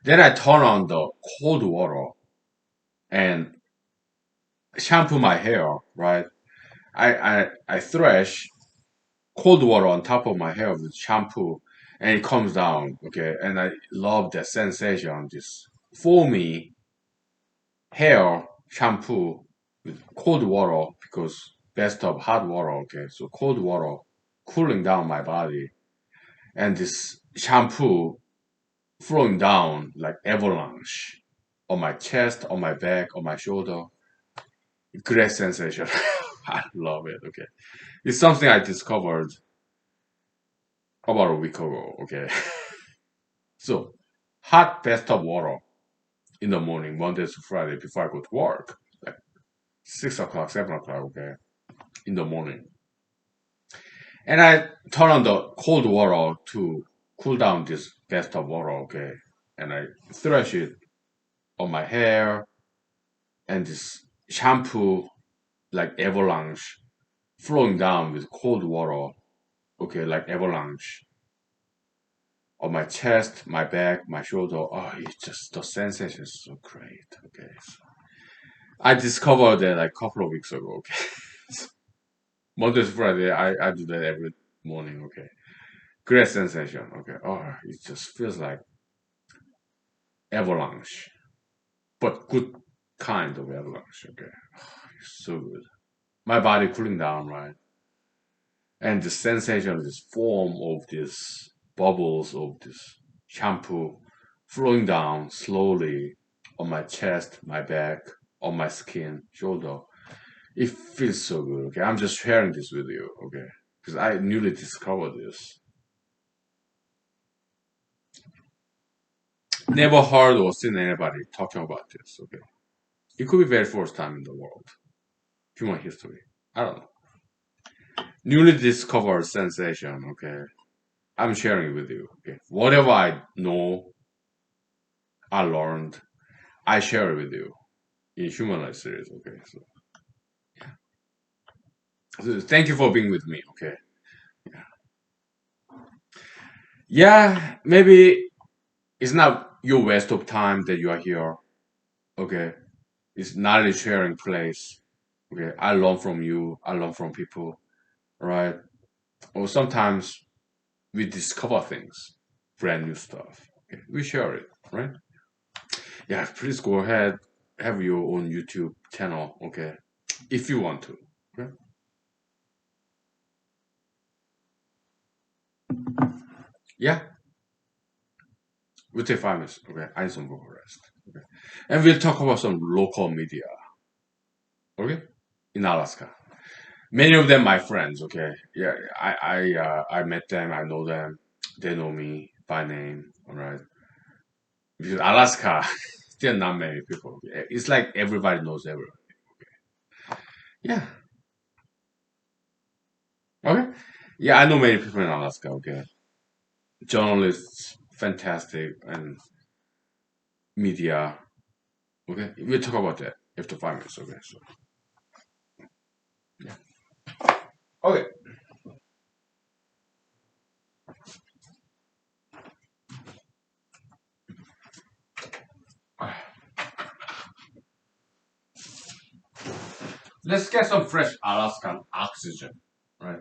Then I turn on the cold water and shampoo my hair. Right. I thresh cold water on top of my hair with shampoo, and it comes down. Okay. And I love the sensation. This foamy hair shampoo with cold water because best of hot water. Okay, so cold water cooling down my body, and this shampoo flowing down like avalanche on my chest, on my back, on my shoulder. Great sensation. I love it. Okay, it's something I discovered about a week ago. Okay, so hot bathtub water in the morning, Monday to Friday, before I go to work, like 6 o'clock, 7 o'clock. Okay, in the morning, and I turn on the cold water to cool down this bathtub water. Okay, and I thresh it on my hair, and this shampoo like avalanche flowing down with cold water. Okay, like avalanche on my chest, my back, my shoulder. Oh, it's just the sensation is so great. Okay, so I discovered that like a couple of weeks ago. Okay, Monday to Friday, I do that every morning. Okay, great sensation. Okay, oh, it just feels like avalanche, but good kind of avalanche. Okay, it's so good. My body cooling down, right? And the sensation of this foam of this bubbles of this shampoo flowing down slowly on my chest, my back, on my skin, shoulder. It feels so good. Okay, I'm just sharing this with you. Okay, because I newly discovered this. Never heard or seen anybody talking about this. Okay, it could be very first time in the world, human history. I don't know. Newly discovered sensation. Okay, I'm sharing with you. Okay, whatever I know, I learned, I share it with you in humanology series. Okay, so thank you for being with me. Okay, yeah, maybe it's not your waste of time that you are here. Okay, it's knowledge sharing place. Okay, I learn from you. I learn from people. Right? Or sometimes we discover things, brand new stuff. Okay, we share it. Right? Yeah, please go ahead, have your own YouTube channel. Okay, if you want to. Okay? Yeah, we'll take 5 minutes. Okay, I need some vocal rest. Okay, and we'll talk about some local media. Okay, in Alaska. Many of them my friends. Okay, yeah, I met them. I know them. They know me by name. All right, because Alaska, there are not many people. It's like everybody knows everyone. Yeah. Okay. Yeah, I know many people in Alaska. Okay, journalists, fantastic, and media. Okay, we'll talk about that after 5 minutes. Okay, so yeah. Okay. Let's get some fresh Alaskan oxygen. Right.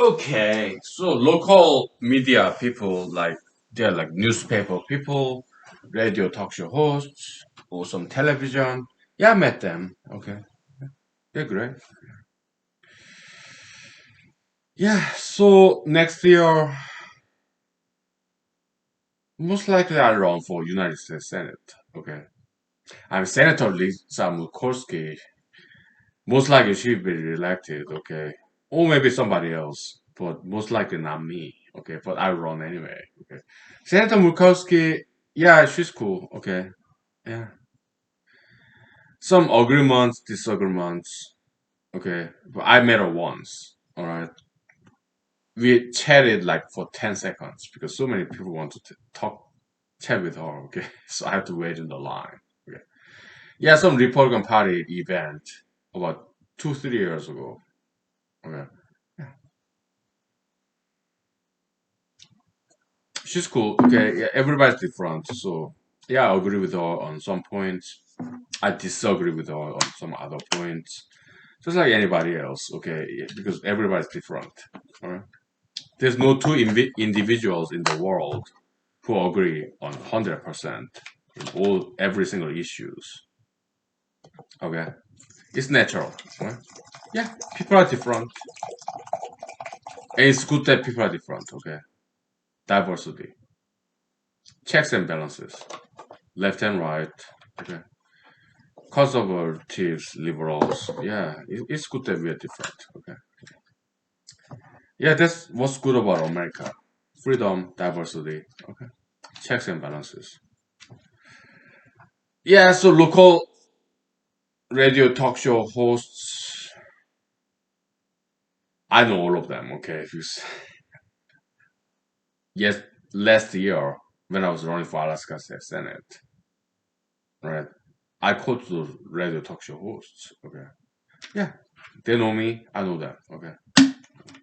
Okay, so local media people like they're like newspaper people, radio talk show hosts, or some television. Yeah, I met them. Okay, they're great. Yeah, so next year, most likely I'll run for United States Senate. Okay, I'm Senator Lisa Murkowski. Most likely she'll be reelected. Okay, or maybe somebody else, but most likely not me. Okay, but I'll run anyway. Okay, Senator Murkowski. Yeah, she's cool. Okay, yeah. Some agreements, disagreements. Okay, but I met her once. All right, we chatted like for 10 seconds because so many people wanted to talk, chat with her. Okay, so I had to wait in the line. Okay, yeah, some Republican Party event about 2, 3 years ago. Okay, yeah, she's cool. Okay, yeah, everybody's different. So yeah, I agree with her on some points. I disagree with her on some other points. Just like anybody else. Okay, yeah, because everybody's different. All right. There's no two individuals in the world who agree on 100% in all every single issues. Okay, it's natural. Right? Yeah, people are different, and it's good that people are different. Okay, diversity, checks and balances, left and right. Okay, conservatives, liberals. Yeah, it's good that we are different. Okay, yeah, that's what's good about America: freedom, diversity. Okay, checks and balances. Yeah, so local radio talk show hosts, I know all of them, okay? Because yes, last year when I was running for Alaska State Senate, right? I called to the radio talk show hosts, okay? Yeah, they know me, I know them, okay?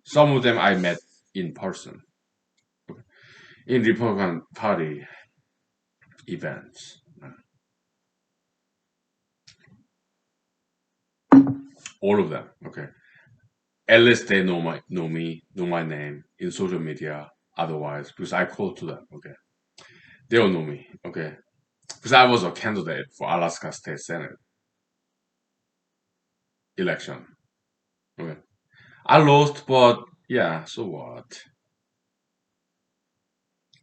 Some of them I met in person, okay? In Republican Party events, all of them, okay? At least they know me, know my name in social media. Otherwise, because I called to them, okay? They all know me, okay? Because I was a candidate for Alaska State Senate election. Okay. I lost, but yeah, so what?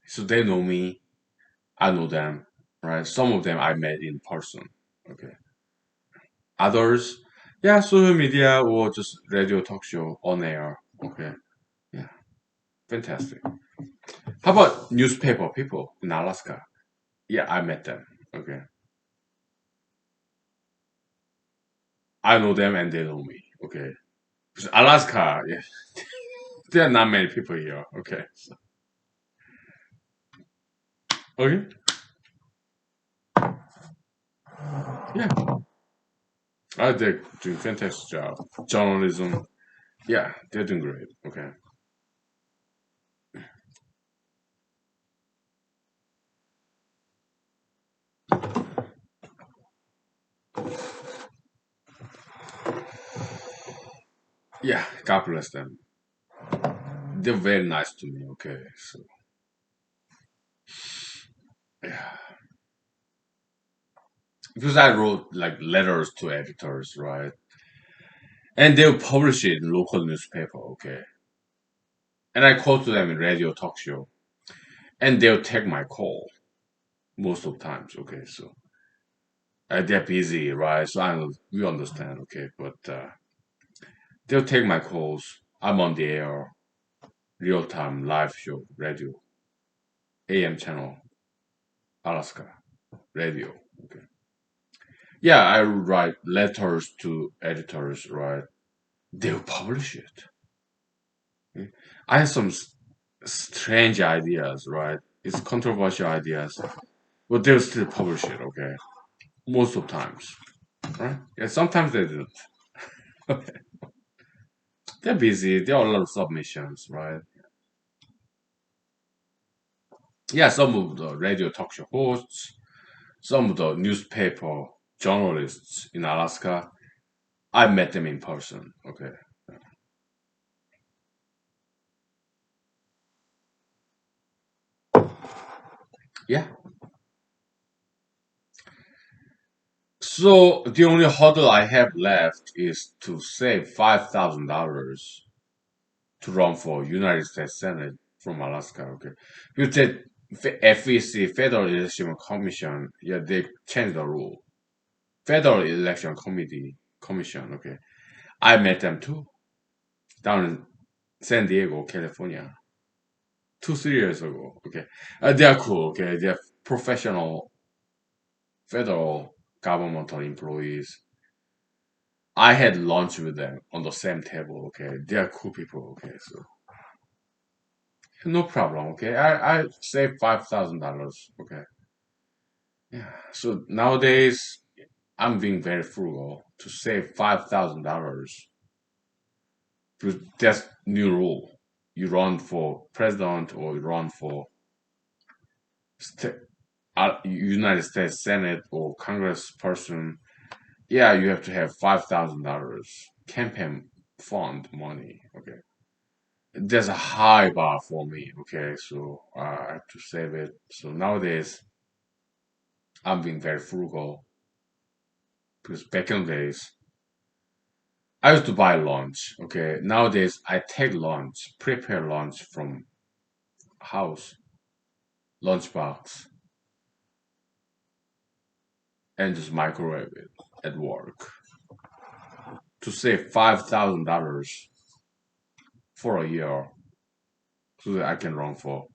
So they know me, I know them, right? Some of them I met in person. Okay. Others, yeah, social media or just radio talk show on air. Okay. Yeah, fantastic. How about newspaper people in Alaska? Yeah, I met them. Okay. I know them and they know me. Okay. Because Alaska, yeah, there are not many people here. Okay. So, okay. Yeah. They're doing fantastic job. Journalism, yeah, they're doing great. Okay. Yeah, God bless them. They're very nice to me. Okay. So, yeah. Because I wrote like letters to editors, right? And they'll publish it in local newspaper. Okay. And I call to them in radio talk show. And they'll take my call most of the times. Okay. So, they're busy, right? So we understand. Okay. But they'll take my calls. I'm on the air, real time, live show, radio, AM channel, Alaska, radio. Okay. Yeah, I write letters to editors, right? They'll publish it. Okay? I have some strange ideas, right? It's controversial ideas, but they'll still publish it, okay? Most of times, right? Yeah, sometimes they don't. Okay. They're busy. There are a lot of submissions, right? Yeah, some of the radio talk show hosts, some of the newspaper journalists in Alaska, I met them in person, okay? Yeah. So the only hurdle I have left is to save $5,000 to run for United States Senate from Alaska. Okay, you said FEC, Federal Election Commission. Yeah, they changed the rule. Federal Election Committee Commission. Okay, I met them too down in San Diego, California, 2 3 years ago. Okay, they are cool. Okay, they are professional federal governmental employees. I had lunch with them on the same table. Okay, they are cool people. Okay, so no problem. Okay, I saved $5,000. Okay, yeah. So nowadays I'm being very frugal to save $5,000. That's new rule. You run for president or you run for st- United States Senate or Congress person. Yeah, you have to have $5,000 campaign fund money. Okay, there's a high bar for me. Okay, so I have to save it. So nowadays I'm being very frugal because back in the days I used to buy lunch. Okay, nowadays I take lunch, prepare lunch from house, lunchbox, and just microwave it at work to save $5,000 for a year so that I can run for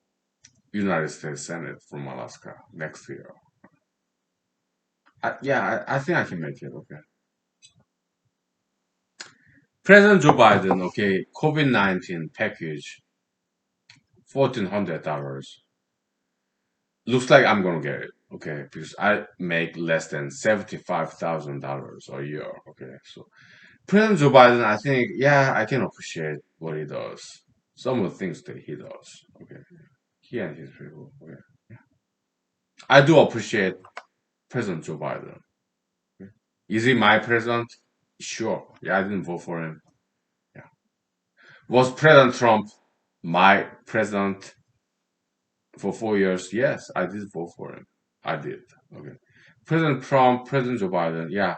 United States Senate from Alaska next year. Yeah, I think I can make it. Okay. President Joe Biden, okay, COVID-19 package, $1,400. Looks like I'm gonna get it, okay, because I make less than $75,000 a year, okay. So President Joe Biden, I think, yeah, I can appreciate what he does. Some of the things that he does, okay. He and his people, okay. I do appreciate President Joe Biden. Okay? Is he my president? Sure. Yeah, I didn't vote for him. Yeah. Was President Trump my president for 4 years? Yes, I did vote for him. I did. Okay. President Trump, President Joe Biden, yeah,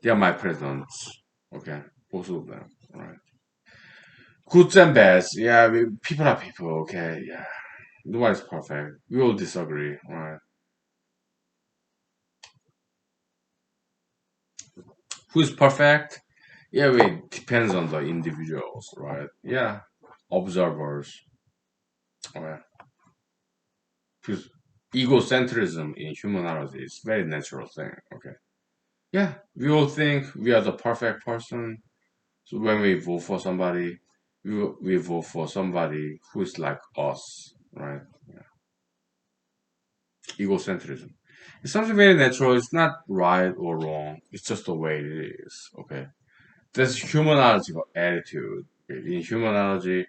they are my presidents. Okay, both of them. Right. Goods and bads. Yeah, people are people. Okay. Yeah. Nobody's perfect. We all disagree. Right. Who's perfect? Yeah, it depends on the individuals. Right. Yeah. Observers. Right. Because egocentrism in humanology is very natural thing. Okay. Yeah, we all think we are the perfect person. So when we vote for somebody, we vote for somebody who is like us, right? Yeah. Egocentrism. It's something very natural. It's not right or wrong. It's just the way it is. Okay. That's humanology attitude. Okay? In humanology,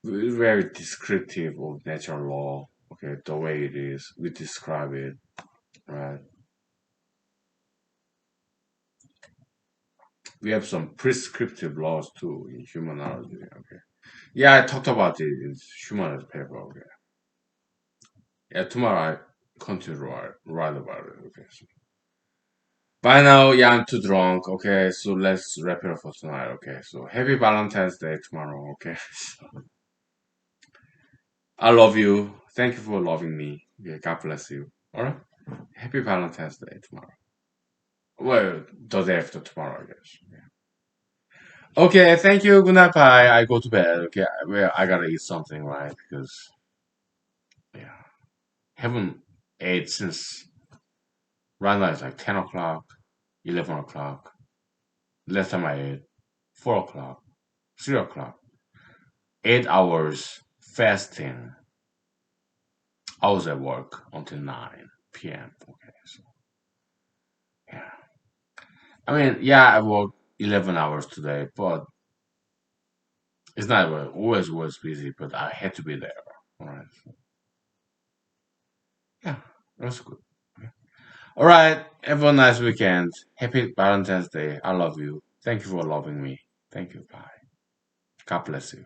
we're very descriptive of natural law. Okay, the way it is, we describe it, right? We have some prescriptive laws too in humanology. Okay. Yeah, I talked about it in humanology paper. Okay. Yeah, tomorrow I continue to write about it. Okay. So by now, yeah, I'm too drunk. Okay, so let's wrap it up for tonight. Okay, so happy Valentine's Day tomorrow. Okay, I love you. Thank you for loving me. Okay, God bless you. All right, happy Valentine's Day tomorrow. Well, the day after tomorrow, I guess. Okay, thank you. Good night. Bye. I go to bed. Okay, well, I gotta eat something, right? Because yeah, haven't ate since right now it's like 10 o'clock, 11 o'clock. Last time I ate 4 o'clock, 3 o'clock. 8 hours fasting. I was at work until 9 p.m. Okay, so yeah. I mean, yeah, I worked 11 hours today, but it's not always was busy. But I had to be there. All right. So, yeah, that's good. All right. Have a nice weekend. Happy Valentine's Day. I love you. Thank you for loving me. Thank you. Bye. God bless you.